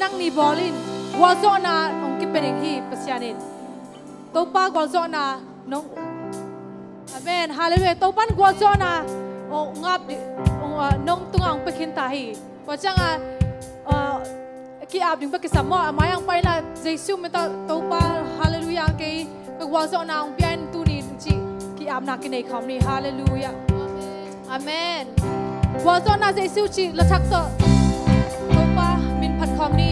nang ni bolin wazo na ong kipening hi pasyanin topa wazo na nong amen hallelujah topan wazo na ong ngap nong tungang pekintahi wachanga ki abding pakisamo amayang paila jesu meta topa hallelujah ke wazo na ong pian tuni chi ki abna kinai khamni hallelujah amen wazo na jesu chi lachak to topa min phat khamni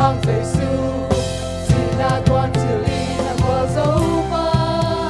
hang Jesus, sina tuan chili na kwa zopa.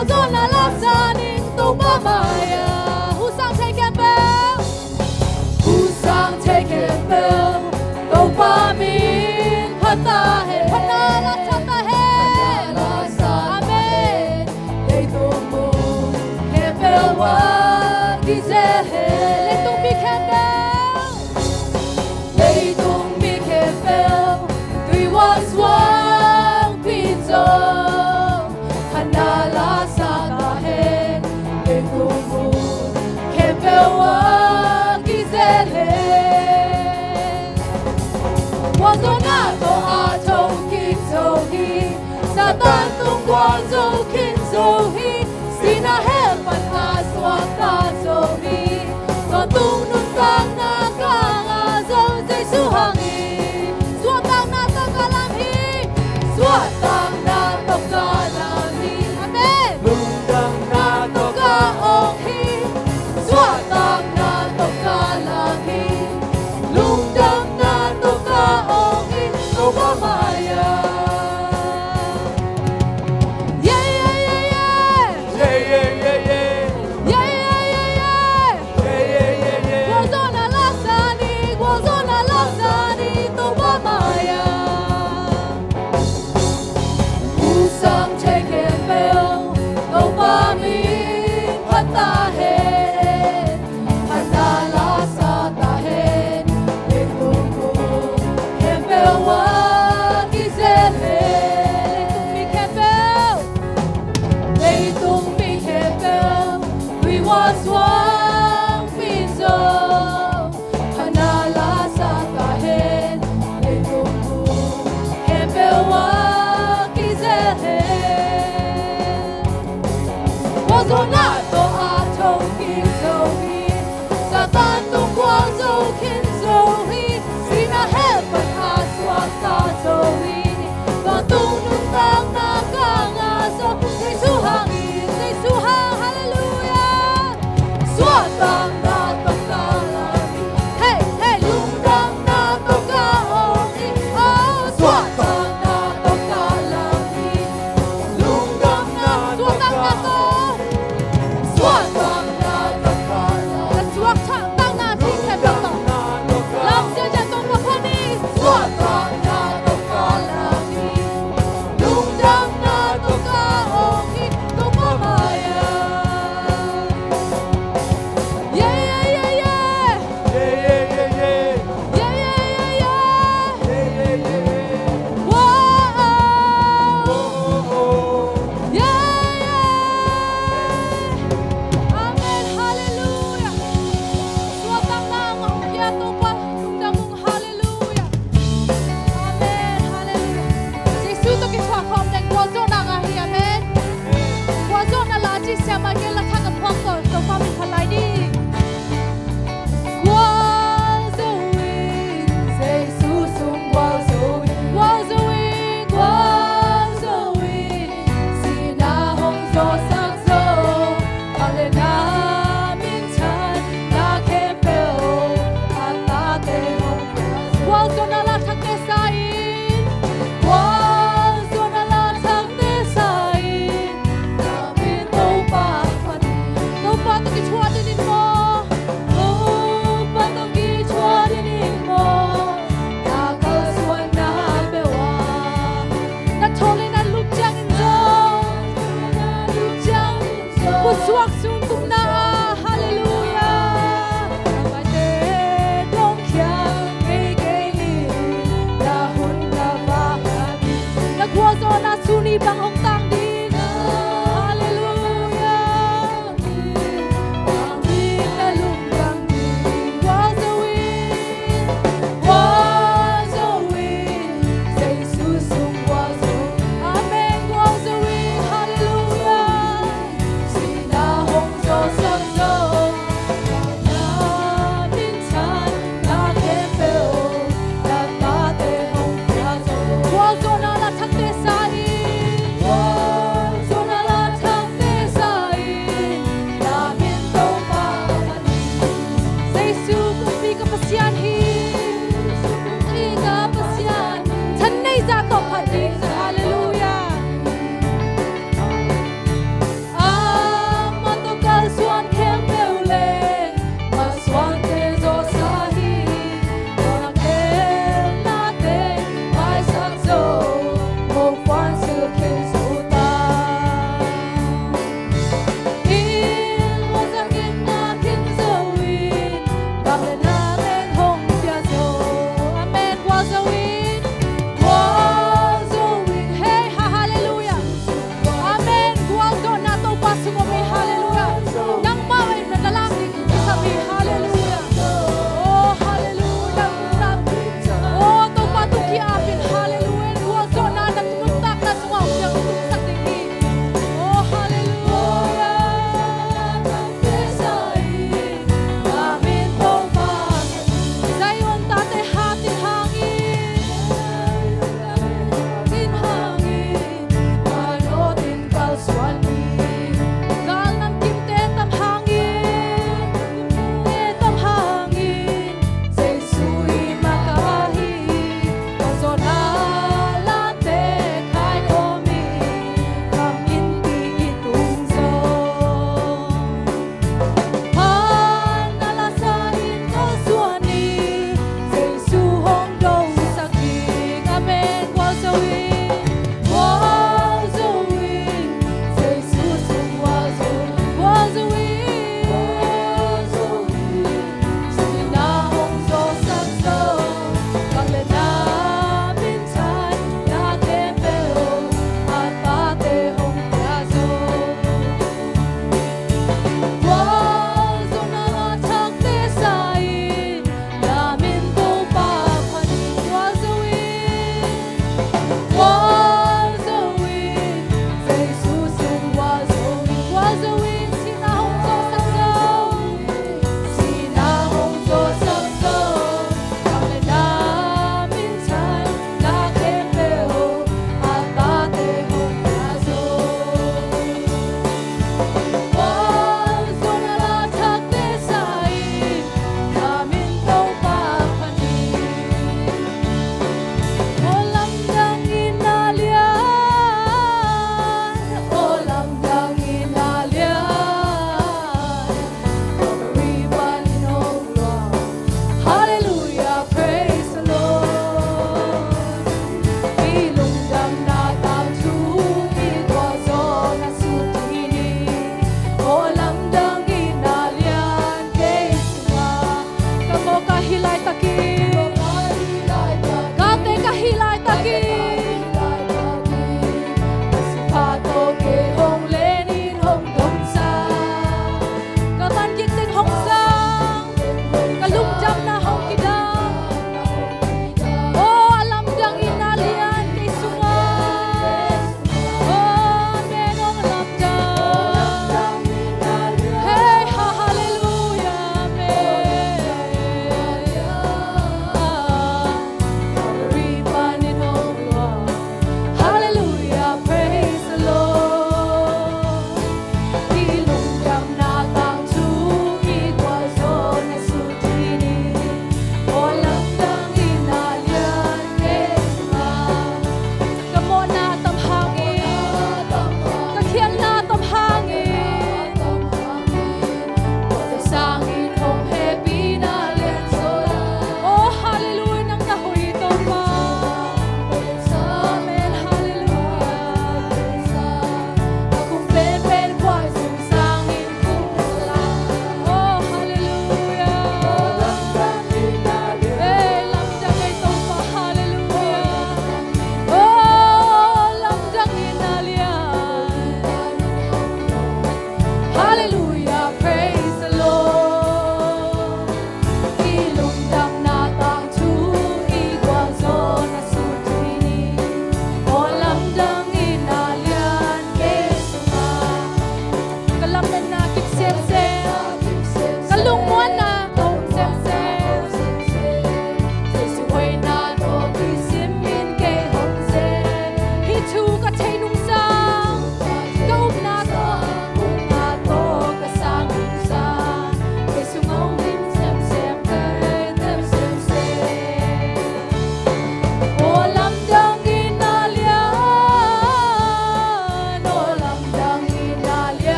Guazona Lasaning Tobamaya. Who sang take a bell? Who sang take a bell? Tobamin Hatahe. Hanala Tatahe. Amen. They don't move. Hebelwa Gizehe. Let them be Hebel. They don't be Hebel. We was one pizza. Hanala Satahe. They don't move. Hebelwa Gizehe. Wazonato ato kinzohi. Satan tung wazo kinzohi. Sina hepan aswata zohi. Tung nun tang na kanga zo zay suhangi. Suatang na takalamhi. Suatang na takalamhi. Amen. Lundang na tokaonghi. Suatang na takalamhi. Lundang na tokaonghi. Tobamaya. Yeah, yeah, yeah, yeah. Yeah, yeah, yeah, yeah. Yeah, yeah, yeah, yeah. Yeah, yeah, yeah, yeah. Guazona Lasani, Tobamaya. Usang take bell, Tobamin Patahen, Hanala Satahen, Letungo, Kembel Wagizehe, Leitung mi Kembel, we was one pizza. Hanala Satahen, Letungo, Kembel Wagizehe. Wazonato ato kinzohi. Satan tung wazo kinzohi. Sina hepan aswata zohi. Tung nun tang na kangaso. Say suhang, hallelujah. Swatang na tokalami. Hey, hey, lundang na tokaongi. Oh, swatang na tokalami. Lundang na swatang na to. Swatang na tokalami. Swatang na tikhebeto. Lam siya dyan tong mapani. Swatang na tokalami. Lundang na tokaongi. Tobamaya. Yeah, yeah, yeah, yeah. Yeah, yeah, yeah, yeah. Yeah, yeah, yeah, yeah. Yeah, yeah, yeah, yeah. Whoa. Oh, oh. Yeah, yeah. Amen. Hallelujah. Suatang na ang yato pa. Tundang mong hallelujah. Amen. Hallelujah. Jesus to kitwa kom neng guazo na nga hi. Amen. Guazo na laji siya magila kang apoko. So kami palay di. Guazo win. Jesus ang guazo win. Guazo win. Guazo win. Sinahong so sakso. Kale namin chan. Nakepeo. At natehong guazo na latag desain. Guazo na latag desain. Namin topa pati. Topa to kichwa dinin mo. Topa to kichwa dinin mo. Nakaswan na bewa. Natoli na lupjang inzo. Puswak suntung na. Hallelujah. Kapate dong kyang kay dahon na bahagi. Nagwazo na suni bang hong tang din. Hallelujah. Ang din na lumgang din. Wazo win. Wazo win. Sa isusong wazo. Amen. Wazo win. Hallelujah. Sinahong so sakso. Namin chan. Nakepeo. Natatehong wazo. Wazo na latag desain.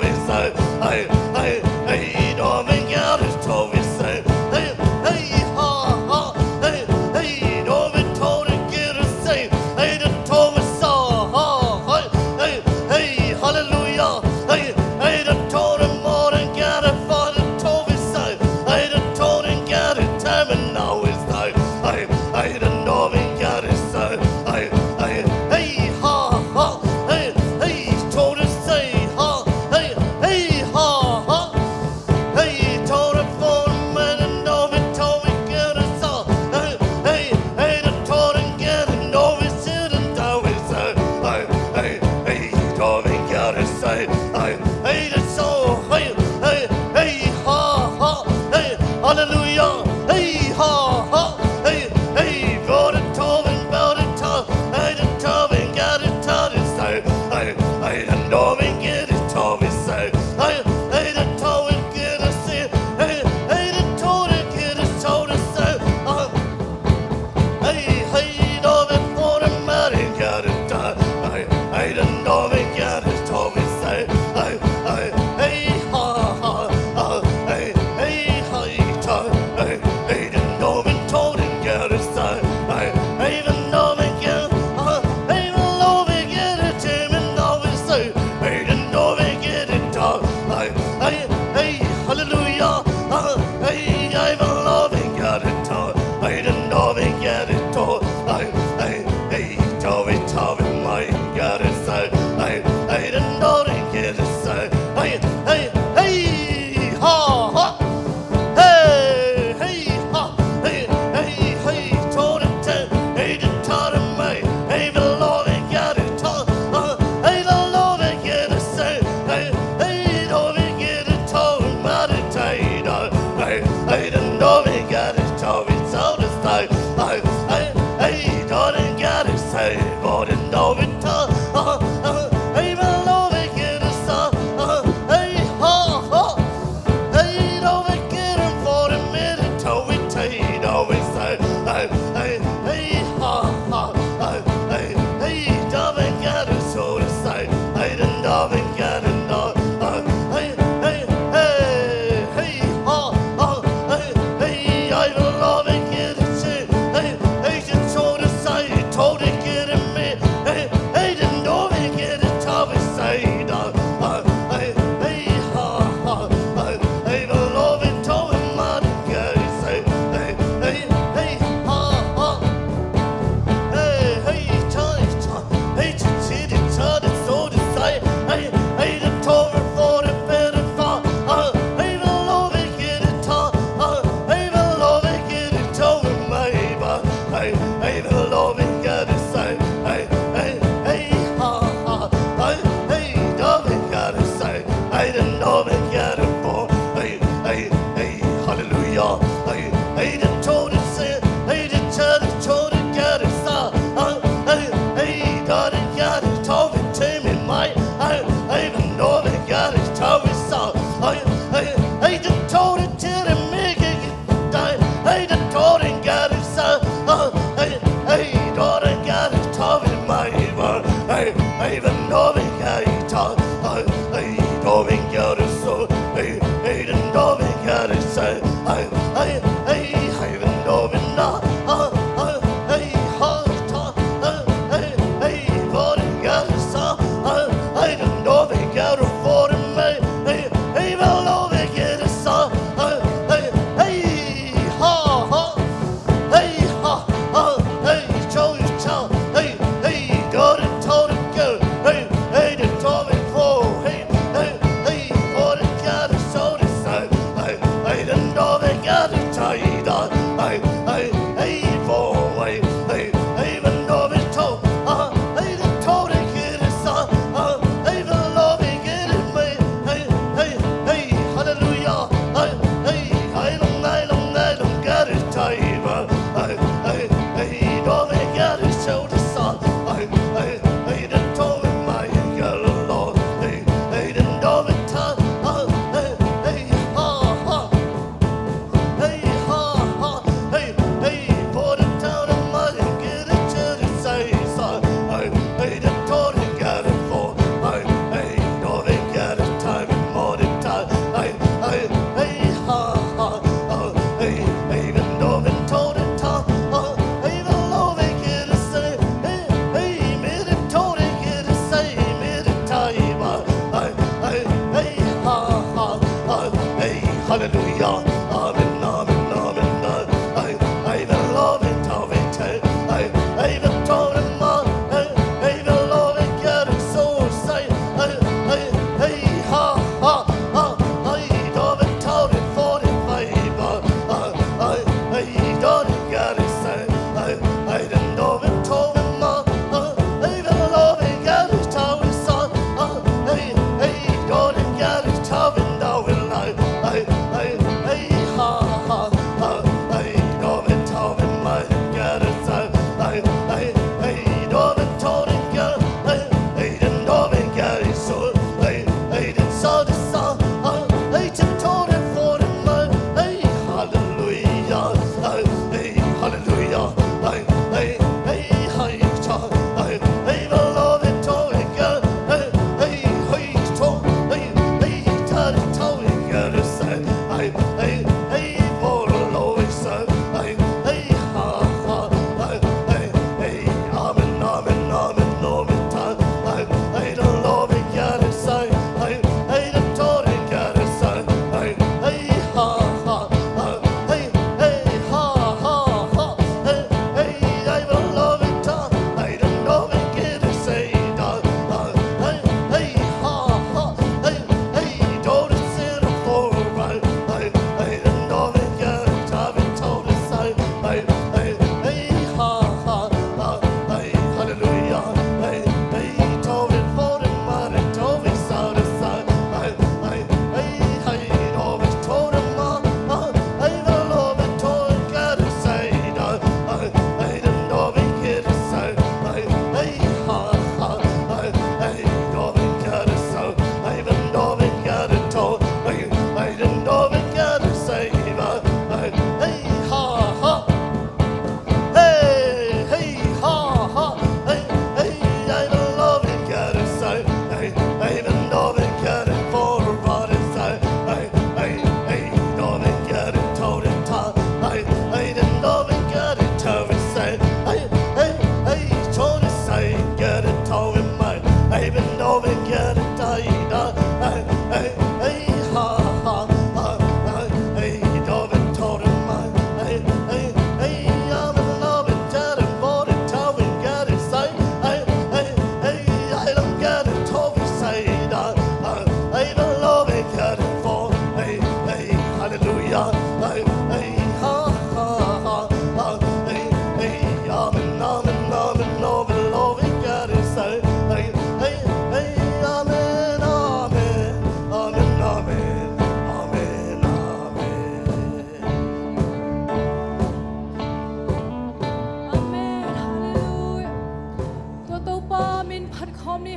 Hey,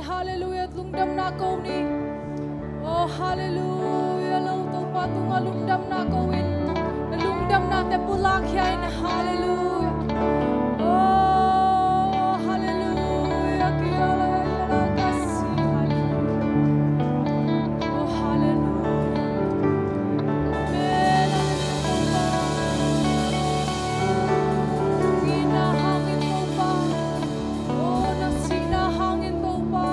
Hallelujah, lungdam na ko ni. Oh, hallelujah, lau to pa tunga lungdam na ko win. Lungdam na te pulak yai na hallelujah. Oh, hallelujah, kiala yala kasi hallelujah. Oh, hallelujah. Gina hangin mo pa. Oh, nasina hangin mo pa.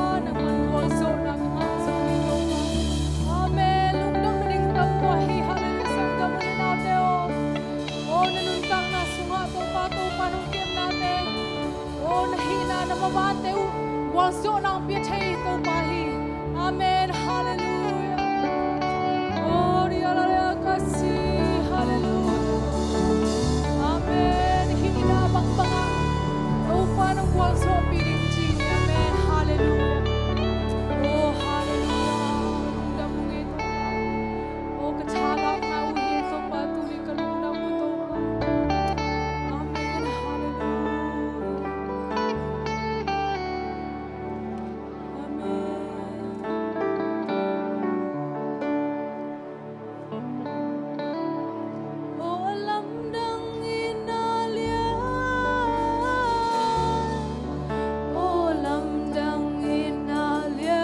So na sa ito pa. Amen. Lungdam na rin daw po. Hallelujah. Sangga mo na natin. Oh, naluntang na sunga to pa ng tiyem natin. Oh, nahina na mabate. Waso na ang piyatay ito pa. Amen. Hallelujah. Oh, riyalaya kasi. Hallelujah. Amen. Hinabang pa nga. Oh, panong waso piling chini. Amen. Hallelujah. Oh, hallelujah. Lungdam mo ito. Oh, kachalak na uwi ito pa. Tuloy ka lungdam mo ito pa. Amen. Hallelujah. Amen. Oh, alam ng inalyan. Oh, lamdang inalyan.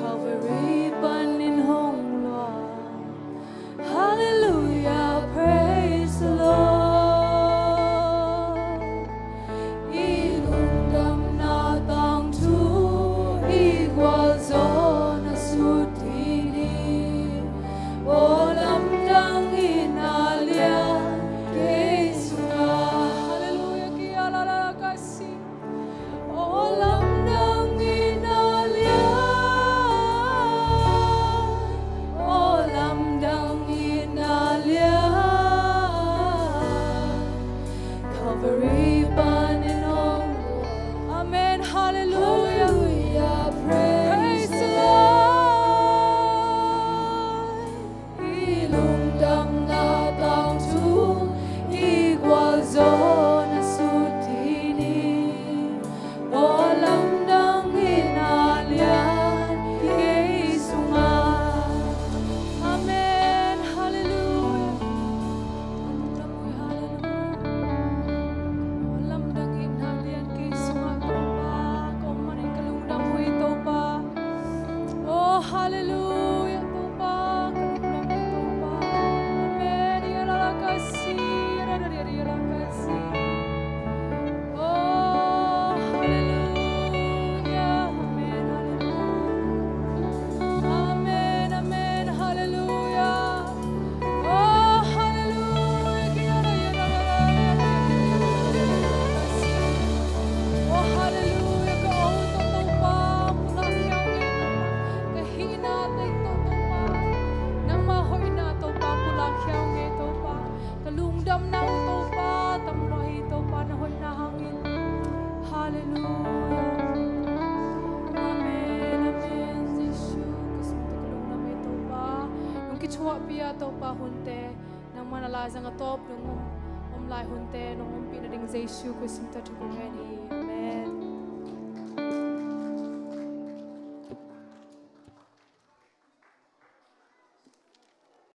Calvary panin hong luang. Hallelujah, praise the Lord. Ilundam na tang tu igual zona sutini. Oh, lamdang inalyan kesunga. Hallelujah, kialala kasi. Oh, lamdang inalyan. Oh, lamdang inalyan. Calvary paninong. Amen. Hallelujah. Praise the Lord. Ilungdam na tang tu igual zona sutini. Oh, lamdang inalyan kesunga. Amen. Hallelujah. Lungdam mo'y hallelujah. Oh, lamdang inalyan kesunga to pa. Kung manay kalungdam mo ito pa. Oh, hallelujah to pa. Kalungdam mo ito pa. Amen. Yalala kasi. Yalala kasi. Oh, hallelujah. Amen. Hallelujah. Amen. Amen. Hallelujah. Oh, hallelujah. Oh, hallelujah. Kauto to pa. Pulang yaw ito pa. Kahina ito to pa. Nang mahoy na to pa. Pulang yaw ito pa. Kalungdam na ito pa. Tamroy ito pa. Nahoy na hangin. Hallelujah. Amen. Amen. Yeshu. Gusto mo kalungdam ito pa. Nung kichwa piya to pa hunte. Nang manalazang atop. Nung umlay hunte. Nung umpi na ring Yeshu. Gusto mo tukungeni.